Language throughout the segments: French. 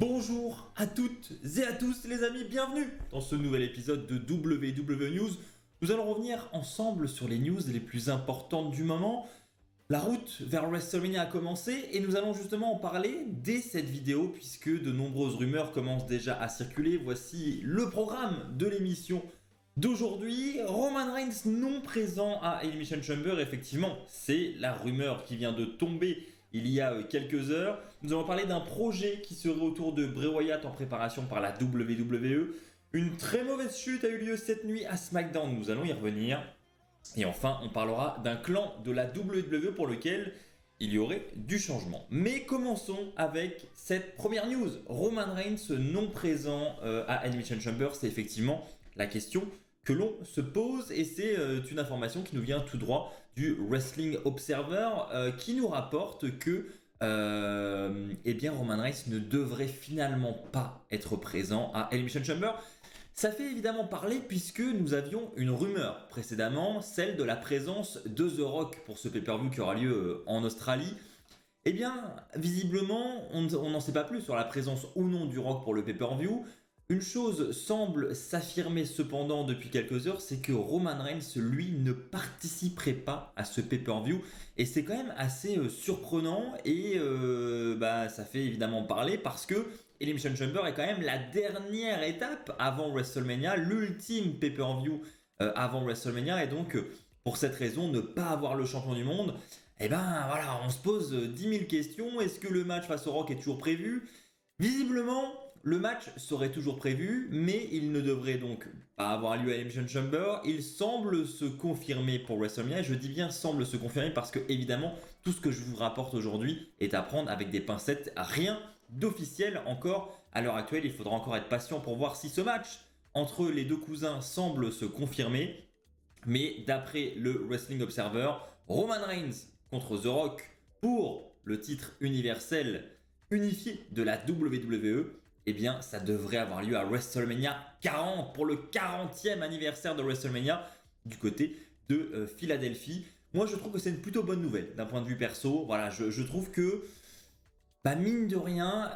Bonjour à toutes et à tous les amis, bienvenue dans ce nouvel épisode de WWE News. Nous allons revenir ensemble sur les news les plus importantes du moment. La route vers WrestleMania a commencé et nous allons justement en parler dès cette vidéo puisque de nombreuses rumeurs commencent déjà à circuler. Voici le programme de l'émission d'aujourd'hui. Roman Reigns non présent à Elimination Chamber, effectivement, c'est la rumeur qui vient de tomber il y a quelques heures. Nous allons parler d'un projet qui serait autour de Bray Wyatt en préparation par la WWE. Une très mauvaise chute a eu lieu cette nuit à SmackDown, nous allons y revenir. Et enfin, on parlera d'un clan de la WWE pour lequel il y aurait du changement. Mais commençons avec cette première news. Roman Reigns non présent à Elimination Chamber, c'est effectivement la question que l'on se pose et c'est une information qui nous vient tout droit du Wrestling Observer qui nous rapporte que Roman Reigns ne devrait finalement pas être présent à Elimination Chamber. Ça fait évidemment parler puisque nous avions une rumeur précédemment, celle de la présence de The Rock pour ce pay-per-view qui aura lieu en Australie. Eh bien, visiblement, on n'en sait pas plus sur la présence ou non du Rock pour le pay-per-view. Une chose semble s'affirmer cependant depuis quelques heures, c'est que Roman Reigns, lui, ne participerait pas à ce pay-per-view. Et c'est quand même assez surprenant et ça fait évidemment parler parce que Elimination Chamber est quand même la dernière étape avant WrestleMania, l'ultime pay-per-view avant WrestleMania. Et donc, pour cette raison, ne pas avoir le champion du monde, on se pose 10 000 questions. Est-ce que le match face au Rock est toujours prévu ? Visiblement, le match serait toujours prévu, mais il ne devrait donc pas avoir lieu à Elimination Chamber. Il semble se confirmer pour WrestleMania. Et je dis bien semble se confirmer parce que, évidemment, tout ce que je vous rapporte aujourd'hui est à prendre avec des pincettes. Rien d'officiel encore à l'heure actuelle. Il faudra encore être patient pour voir si ce match entre les deux cousins semble se confirmer. Mais d'après le Wrestling Observer, Roman Reigns contre The Rock pour le titre universel unifié de la WWE, eh bien ça devrait avoir lieu à WrestleMania 40 pour le 40e anniversaire de WrestleMania du côté de Philadelphie. Moi je trouve que c'est une plutôt bonne nouvelle d'un point de vue perso. Voilà, je trouve que mine de rien,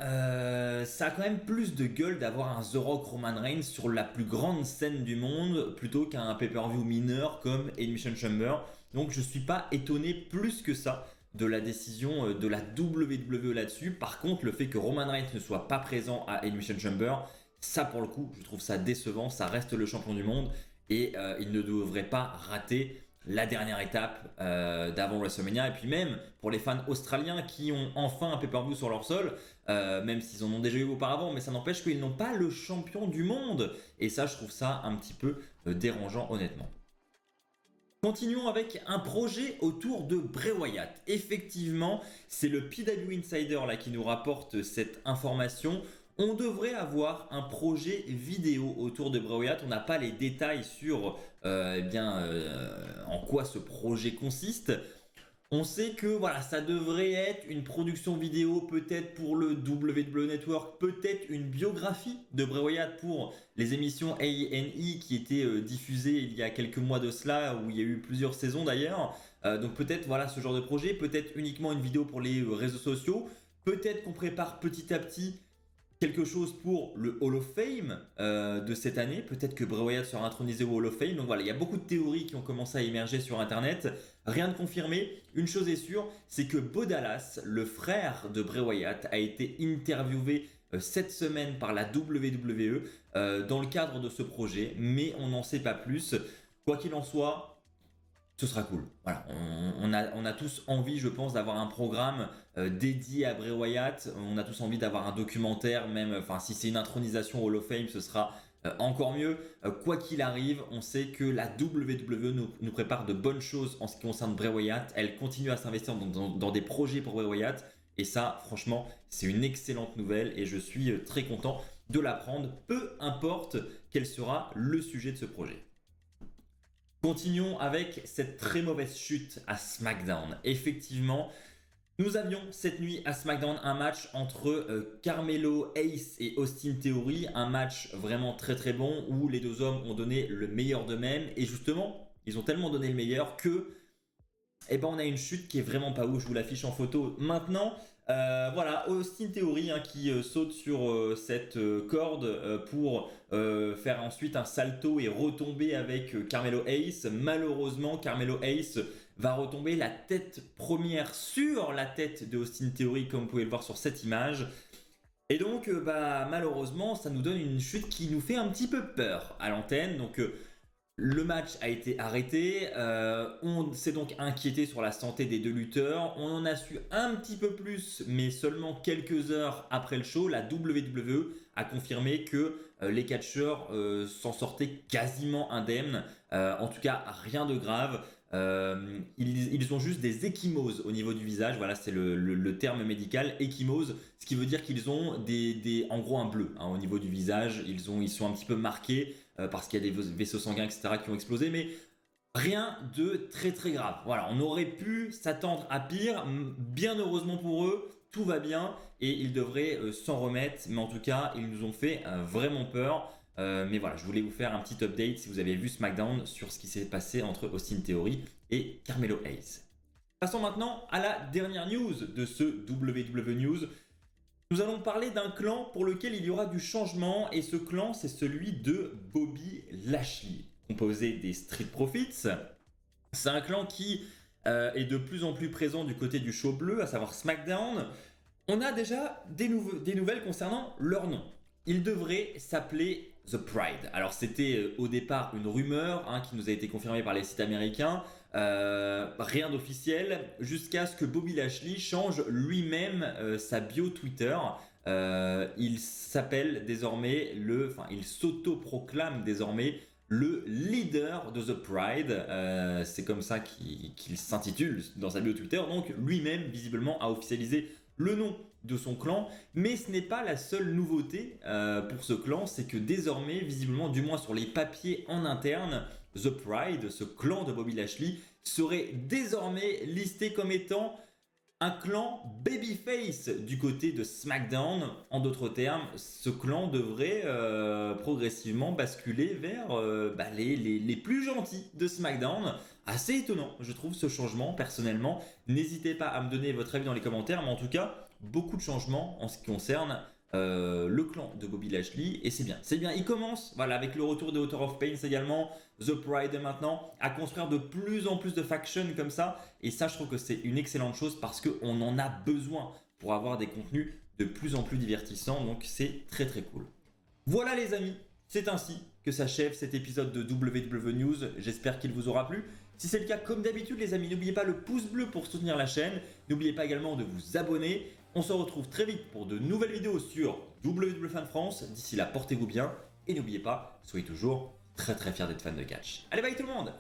ça a quand même plus de gueule d'avoir un The Rock Roman Reigns sur la plus grande scène du monde plutôt qu'un pay-per-view mineur comme Elimination Chamber. Donc je suis pas étonné plus que ça de la décision de la WWE là-dessus. Par contre, le fait que Roman Reigns ne soit pas présent à Elimination Chamber, ça pour le coup, je trouve ça décevant. Ça reste le champion du monde et il ne devrait pas rater la dernière étape d'avant WrestleMania. Et puis même pour les fans australiens qui ont enfin un pay-per-view sur leur sol, même s'ils en ont déjà eu auparavant, mais ça n'empêche qu'ils n'ont pas le champion du monde. Et ça, je trouve ça un petit peu dérangeant honnêtement. Continuons avec un projet autour de Bray Wyatt. Effectivement, c'est le PW Insider là qui nous rapporte cette information. On devrait avoir un projet vidéo autour de Bray Wyatt. On n'a pas les détails sur en quoi ce projet consiste. On sait que ça devrait être une production vidéo peut-être pour le WWE Network, peut-être une biographie de Bray Wyatt pour les émissions A&E qui étaient diffusées il y a quelques mois de cela, où il y a eu plusieurs saisons d'ailleurs. Donc peut-être ce genre de projet, peut-être uniquement une vidéo pour les réseaux sociaux, peut-être qu'on prépare petit à petit quelque chose pour le Hall of Fame de cette année. Peut-être que Bray Wyatt sera intronisé au Hall of Fame. Donc voilà, il y a beaucoup de théories qui ont commencé à émerger sur Internet. Rien de confirmé. Une chose est sûre, c'est que Bo Dallas, le frère de Bray Wyatt, a été interviewé cette semaine par la WWE dans le cadre de ce projet. Mais on n'en sait pas plus. Quoi qu'il en soit, ce sera cool. Voilà, on a tous envie, je pense, d'avoir un programme dédié à Bray Wyatt. On a tous envie d'avoir un documentaire, même. Si c'est une intronisation au Hall of Fame, ce sera encore mieux. Quoi qu'il arrive, on sait que la WWE nous prépare de bonnes choses en ce qui concerne Bray Wyatt. Elle continue à s'investir dans des projets pour Bray Wyatt. Et ça, franchement, c'est une excellente nouvelle et je suis très content de l'apprendre, peu importe quel sera le sujet de ce projet. Continuons avec cette très mauvaise chute à SmackDown. Effectivement, nous avions cette nuit à SmackDown un match entre Carmelo Hayes et Austin Theory, un match vraiment très très bon où les deux hommes ont donné le meilleur d'eux-mêmes et justement, ils ont tellement donné le meilleur que on a une chute qui est vraiment pas ouf. Je vous l'affiche en photo maintenant. Voilà, Austin Theory hein, qui saute sur cette corde pour faire ensuite un salto et retomber avec Carmelo Hayes. Malheureusement, Carmelo Hayes va retomber la tête première sur la tête de Austin Theory, comme vous pouvez le voir sur cette image. Et donc, malheureusement, ça nous donne une chute qui nous fait un petit peu peur à l'antenne. Donc, le match a été arrêté, on s'est donc inquiété sur la santé des deux lutteurs, on en a su un petit peu plus, mais seulement quelques heures après le show, la WWE a confirmé que les catcheurs s'en sortaient quasiment indemnes, en tout cas rien de grave. Ils ont juste des ecchymoses au niveau du visage, voilà c'est le terme médical, ecchymose, ce qui veut dire qu'ils ont en gros un bleu hein, au niveau du visage, ils sont un petit peu marqués parce qu'il y a des vaisseaux sanguins etc qui ont explosé, mais rien de très très grave. Voilà, on aurait pu s'attendre à pire, bien heureusement pour eux, tout va bien et ils devraient s'en remettre, mais en tout cas ils nous ont fait vraiment peur. Mais voilà, je voulais vous faire un petit update si vous avez vu SmackDown sur ce qui s'est passé entre Austin Theory et Carmelo Hayes. Passons maintenant à la dernière news de ce WWE News. Nous allons parler d'un clan pour lequel il y aura du changement et ce clan c'est celui de Bobby Lashley, composé des Street Profits. C'est un clan qui est de plus en plus présent du côté du show bleu, à savoir SmackDown. On a déjà des nouvelles concernant leur nom. Il devrait s'appeler The Pride. Alors c'était au départ une rumeur hein, qui nous a été confirmée par les sites américains. Rien d'officiel jusqu'à ce que Bobby Lashley change lui-même sa bio Twitter. Il s'appelle désormais il s'auto-proclame désormais le leader de The Pride. C'est comme ça qu'il s'intitule dans sa bio Twitter. Donc lui-même visiblement a officialisé le nom de son clan, mais ce n'est pas la seule nouveauté pour ce clan, c'est que désormais, visiblement, du moins sur les papiers en interne, The Pride, ce clan de Bobby Lashley, serait désormais listé comme étant un clan babyface du côté de SmackDown. En d'autres termes, ce clan devrait progressivement basculer vers les plus gentils de SmackDown. Assez étonnant, je trouve ce changement personnellement. N'hésitez pas à me donner votre avis dans les commentaires, mais en tout cas, beaucoup de changements en ce qui concerne le clan de Bobby Lashley et c'est bien, il commence voilà, avec le retour de Author of Pain également, The Pride maintenant, à construire de plus en plus de factions comme ça et ça je trouve que c'est une excellente chose parce qu'on en a besoin pour avoir des contenus de plus en plus divertissants, donc c'est très très cool. Voilà les amis, c'est ainsi que s'achève cet épisode de WWE News, j'espère qu'il vous aura plu. Si c'est le cas, comme d'habitude les amis, n'oubliez pas le pouce bleu pour soutenir la chaîne, n'oubliez pas également de vous abonner. On se retrouve très vite pour de nouvelles vidéos sur WWE Fan France. D'ici là, portez-vous bien et n'oubliez pas, soyez toujours très très fiers d'être fan de catch. Allez, bye tout le monde!